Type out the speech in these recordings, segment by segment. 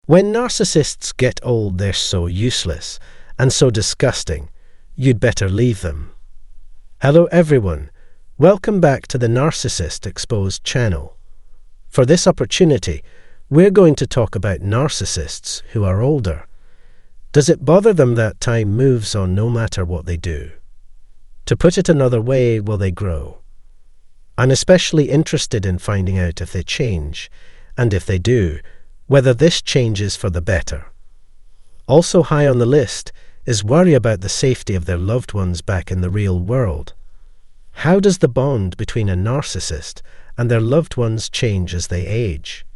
When narcissists get old, they're so useless and so disgusting, you'd better leave them. Hello everyone, welcome back to the Narcissist Exposed channel. For this opportunity, we're going to talk about narcissists who are older. Does it bother them that time moves on no matter what they do? To put it another way, will they grow? I'm especially interested in finding out if they change, and if they do, whether this change is for the better. Also high on the list is worry about the safety of their loved ones back in the real world. How does the bond between a narcissist and their loved ones change as they age?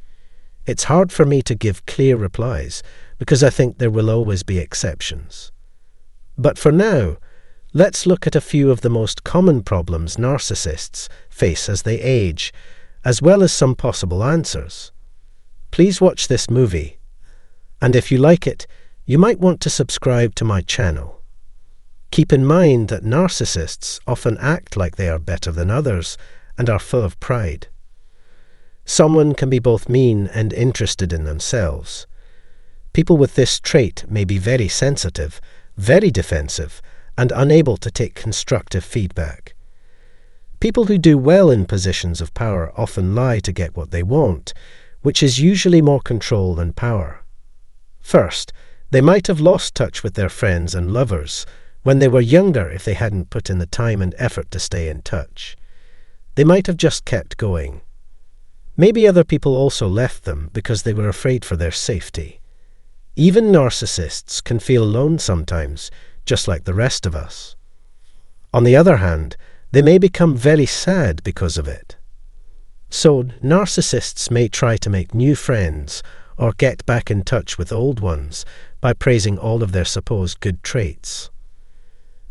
It's hard for me to give clear replies because I think there will always be exceptions. But for now, let's look at a few of the most common problems narcissists face as they age, as well as some possible answers. Please watch this movie, and if you like it, you might want to subscribe to my channel. Keep in mind that narcissists often act like they are better than others and are full of pride. Someone can be both mean and interested in themselves. People with this trait may be very sensitive, very defensive, and unable to take constructive feedback. People who do well in positions of power often lie to get what they want, which is usually more control than power. First, they might have lost touch with their friends and lovers when they were younger if they hadn't put in the time and effort to stay in touch. They might have just kept going. Maybe other people also left them because they were afraid for their safety. Even narcissists can feel alone sometimes, just like the rest of us. On the other hand, they may become very sad because of it. So, narcissists may try to make new friends or get back in touch with old ones by praising all of their supposed good traits.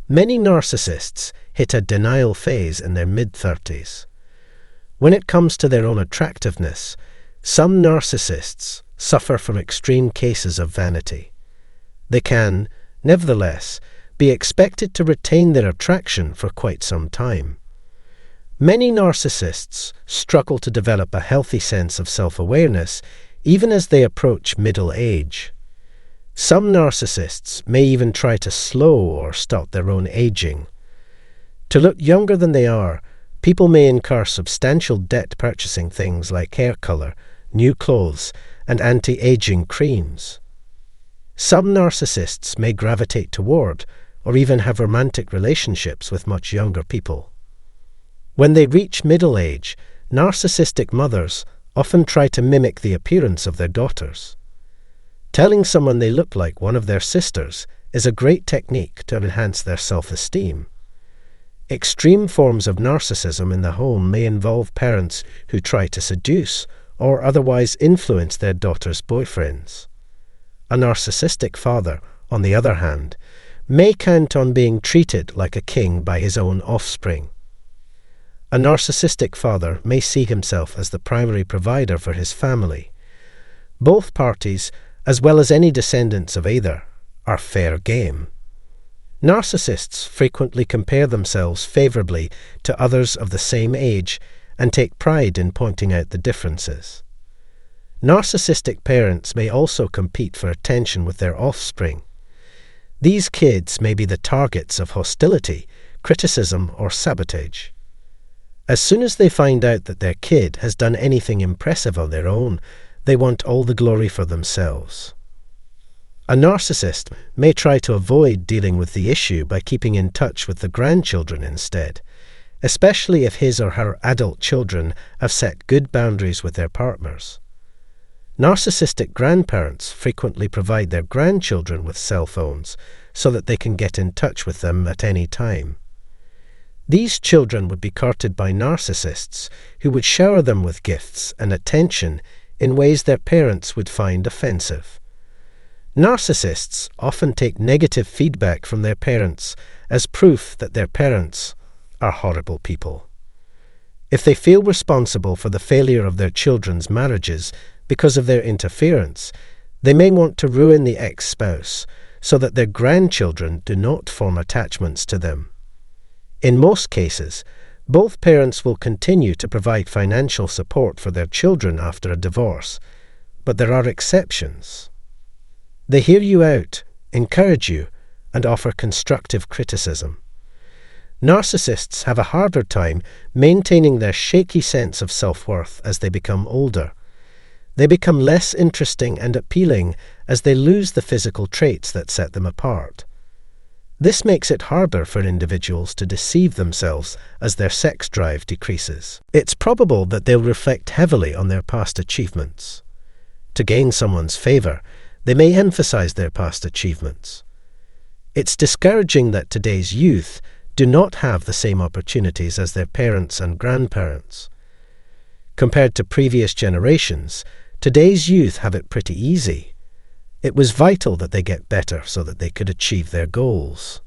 Many narcissists hit a denial phase in their mid-30s. When it comes to their own attractiveness, some narcissists suffer from extreme cases of vanity. They can, nevertheless, be expected to retain their attraction for quite some time. Many narcissists struggle to develop a healthy sense of self-awareness even as they approach middle age. Some narcissists may even try to slow or stop their own aging. To look younger than they are, people may incur substantial debt purchasing things like hair color, new clothes, and anti-aging creams. Some narcissists may gravitate toward or even have romantic relationships with much younger people. When they reach middle age, narcissistic mothers often try to mimic the appearance of their daughters. Telling someone they look like one of their sisters is a great technique to enhance their self-esteem. Extreme forms of narcissism in the home may involve parents who try to seduce or otherwise influence their daughters' boyfriends. A narcissistic father, on the other hand, may count on being treated like a king by his own offspring. A narcissistic father may see himself as the primary provider for his family. Both parties, as well as any descendants of either, are fair game. Narcissists frequently compare themselves favorably to others of the same age and take pride in pointing out the differences. Narcissistic parents may also compete for attention with their offspring. These kids may be the targets of hostility, criticism, or sabotage. As soon as they find out that their kid has done anything impressive on their own, they want all the glory for themselves. A narcissist may try to avoid dealing with the issue by keeping in touch with the grandchildren instead, especially if his or her adult children have set good boundaries with their partners. Narcissistic grandparents frequently provide their grandchildren with cell phones so that they can get in touch with them at any time. These children would be courted by narcissists who would shower them with gifts and attention in ways their parents would find offensive. Narcissists often take negative feedback from their parents as proof that their parents are horrible people. If they feel responsible for the failure of their children's marriages because of their interference, they may want to ruin the ex-spouse so that their grandchildren do not form attachments to them. In most cases, both parents will continue to provide financial support for their children after a divorce, but there are exceptions. They hear you out, encourage you, and offer constructive criticism. Narcissists have a harder time maintaining their shaky sense of self-worth as they become older. They become less interesting and appealing as they lose the physical traits that set them apart. This makes it harder for individuals to deceive themselves as their sex drive decreases. It's probable that they'll reflect heavily on their past achievements. To gain someone's favor, they may emphasize their past achievements. It's discouraging that today's youth do not have the same opportunities as their parents and grandparents. Compared to previous generations, today's youth have it pretty easy. It was vital that they get better so that they could achieve their goals.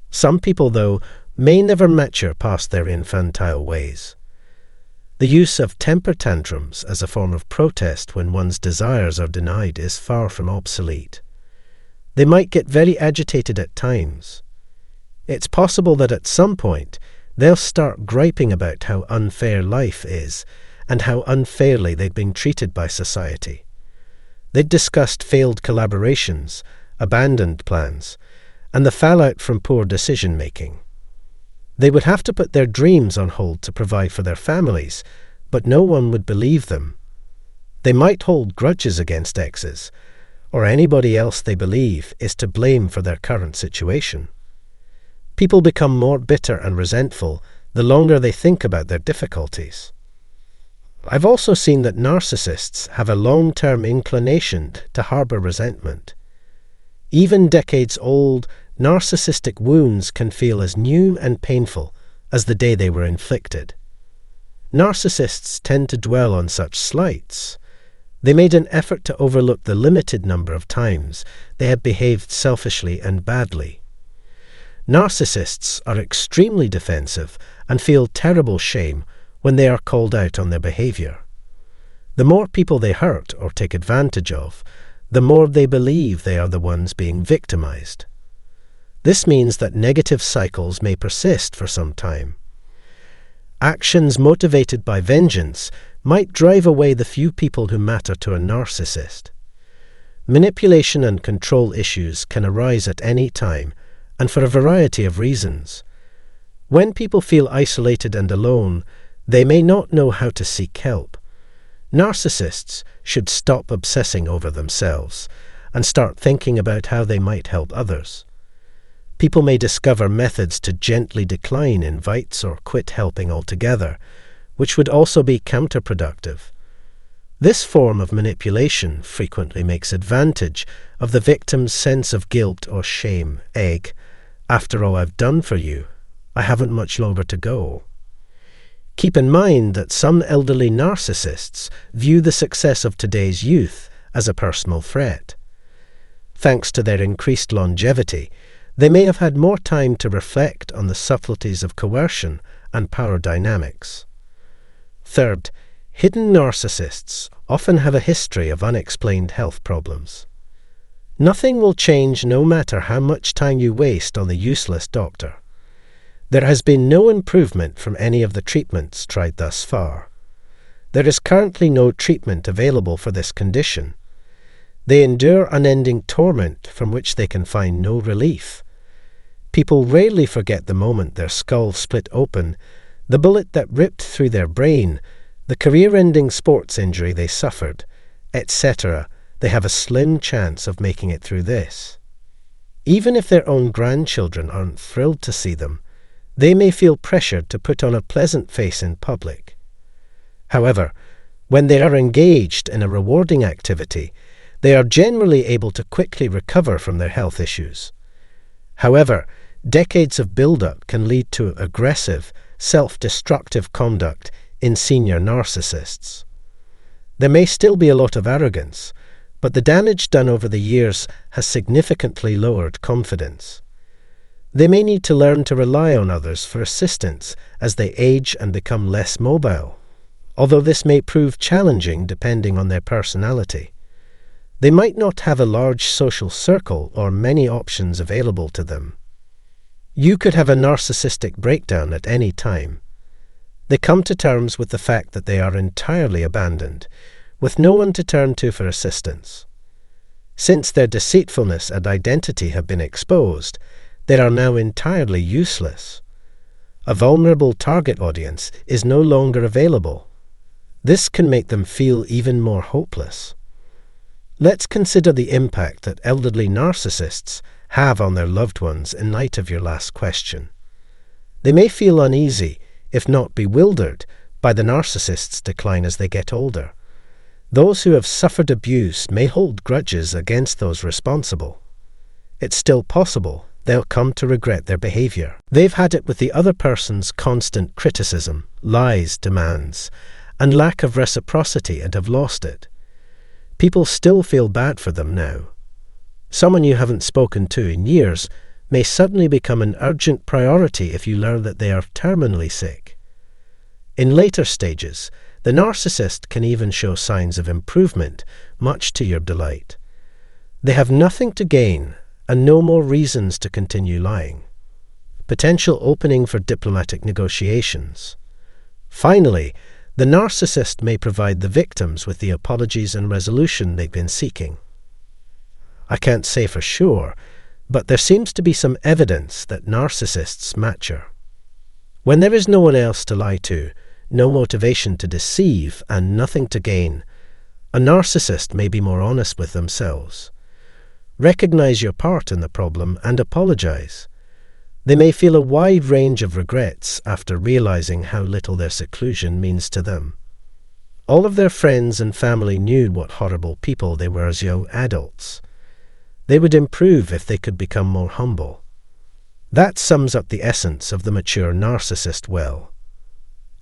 Some people, though, may never mature past their infantile ways. The use of temper tantrums as a form of protest when one's desires are denied is far from obsolete. They might get very agitated at times. It's possible that at some point they'll start griping about how unfair life is and how unfairly they've been treated by society. They'd discussed failed collaborations, abandoned plans, and the fallout from poor decision-making. They would have to put their dreams on hold to provide for their families, but no one would believe them. They might hold grudges against exes, or anybody else they believe is to blame for their current situation. People become more bitter and resentful the longer they think about their difficulties. I've also seen that narcissists have a long-term inclination to harbor resentment. Even decades-old, narcissistic wounds can feel as new and painful as the day they were inflicted. Narcissists tend to dwell on such slights. They made an effort to overlook the limited number of times they had behaved selfishly and badly. Narcissists are extremely defensive and feel terrible shame when they are called out on their behavior. The more people they hurt or take advantage of, the more they believe they are the ones being victimized. This means that negative cycles may persist for some time. Actions motivated by vengeance might drive away the few people who matter to a narcissist. Manipulation and control issues can arise at any time, and for a variety of reasons. When people feel isolated and alone, they may not know how to seek help. Narcissists should stop obsessing over themselves and start thinking about how they might help others. People may discover methods to gently decline invites or quit helping altogether, which would also be counterproductive. This form of manipulation frequently makes advantage of the victim's sense of guilt or shame. After all I've done for you, I haven't much longer to go. Keep in mind that some elderly narcissists view the success of today's youth as a personal threat. Thanks to their increased longevity, they may have had more time to reflect on the subtleties of coercion and power dynamics. Third, hidden narcissists often have a history of unexplained health problems. Nothing will change no matter how much time you waste on the useless doctor. There has been no improvement from any of the treatments tried thus far. There is currently no treatment available for this condition. They endure unending torment from which they can find no relief. People rarely forget the moment their skull split open, the bullet that ripped through their brain, the career-ending sports injury they suffered, etc. They have a slim chance of making it through this. Even if their own grandchildren aren't thrilled to see them, they may feel pressured to put on a pleasant face in public. However, when they are engaged in a rewarding activity, they are generally able to quickly recover from their health issues. However, decades of build-up can lead to aggressive, self-destructive conduct in senior narcissists. There may still be a lot of arrogance, but the damage done over the years has significantly lowered confidence. They may need to learn to rely on others for assistance as they age and become less mobile, although this may prove challenging depending on their personality. They might not have a large social circle or many options available to them. You could have a narcissistic breakdown at any time. They come to terms with the fact that they are entirely abandoned, with no one to turn to for assistance. Since their deceitfulness and identity have been exposed, they are now entirely useless. A vulnerable target audience is no longer available. This can make them feel even more hopeless. Let's consider the impact that elderly narcissists have on their loved ones in light of your last question. They may feel uneasy, if not bewildered, by the narcissist's decline as they get older. Those who have suffered abuse may hold grudges against those responsible. It's still possible they'll come to regret their behavior. They've had it with the other person's constant criticism, lies, demands, and lack of reciprocity and have lost it. People still feel bad for them now. Someone you haven't spoken to in years may suddenly become an urgent priority if you learn that they are terminally sick. In later stages, the narcissist can even show signs of improvement, much to your delight. They have nothing to gain and no more reasons to continue lying. Potential opening for diplomatic negotiations. Finally, the narcissist may provide the victims with the apologies and resolution they've been seeking. I can't say for sure, but there seems to be some evidence that narcissists mature. When there is no one else to lie to, no motivation to deceive, and nothing to gain, a narcissist may be more honest with themselves. Recognize your part in the problem and apologize. They may feel a wide range of regrets after realizing how little their seclusion means to them. All of their friends and family knew what horrible people they were as young adults. They would improve if they could become more humble. That sums up the essence of the mature narcissist well.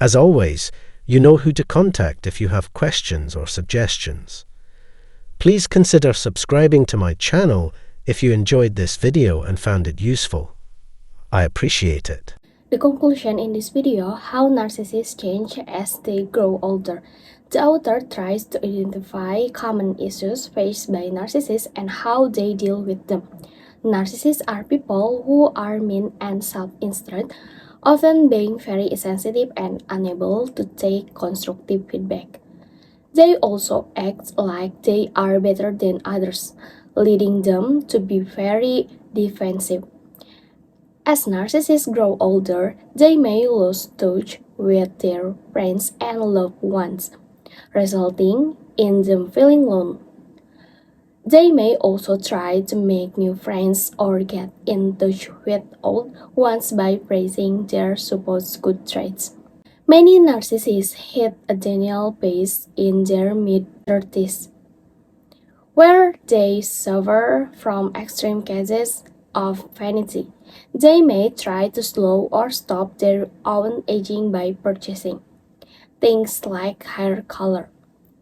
As always, you know who to contact if you have questions or suggestions. Please consider subscribing to my channel if you enjoyed this video and found it useful. I appreciate it. The conclusion in this video, how narcissists change as they grow older. The author tries to identify common issues faced by narcissists and how they deal with them. Narcissists are people who are mean and self-interested, often being very sensitive and unable to take constructive feedback. They also act like they are better than others, leading them to be very defensive. As narcissists grow older, they may lose touch with their friends and loved ones, resulting in them feeling alone. They may also try to make new friends or get in touch with old ones by praising their supposed good traits. Many narcissists hit a denial phase in their mid-30s, where they suffer from extreme cases of vanity. They may try to slow or stop their own aging by purchasing things like hair color,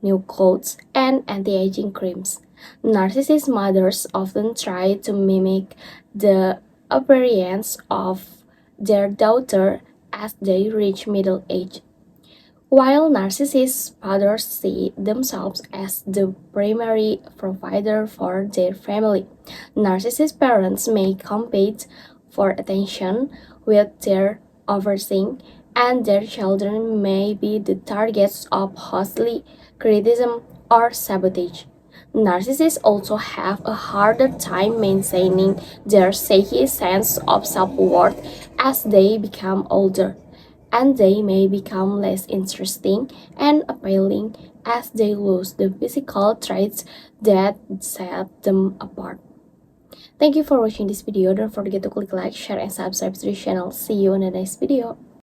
new clothes, and anti-aging creams. Narcissist mothers often try to mimic the appearance of their daughter as they reach middle age. While narcissist fathers see themselves as the primary provider for their family, narcissist parents may compete for attention with their offspring, and their children may be the targets of hostile criticism or sabotage. Narcissists also have a harder time maintaining their shaky sense of self-worth as they become older, and they may become less interesting and appealing as they lose the physical traits that set them apart. Thank you for watching this video. Don't forget to click like, share, and subscribe to the channel. See you in the next video.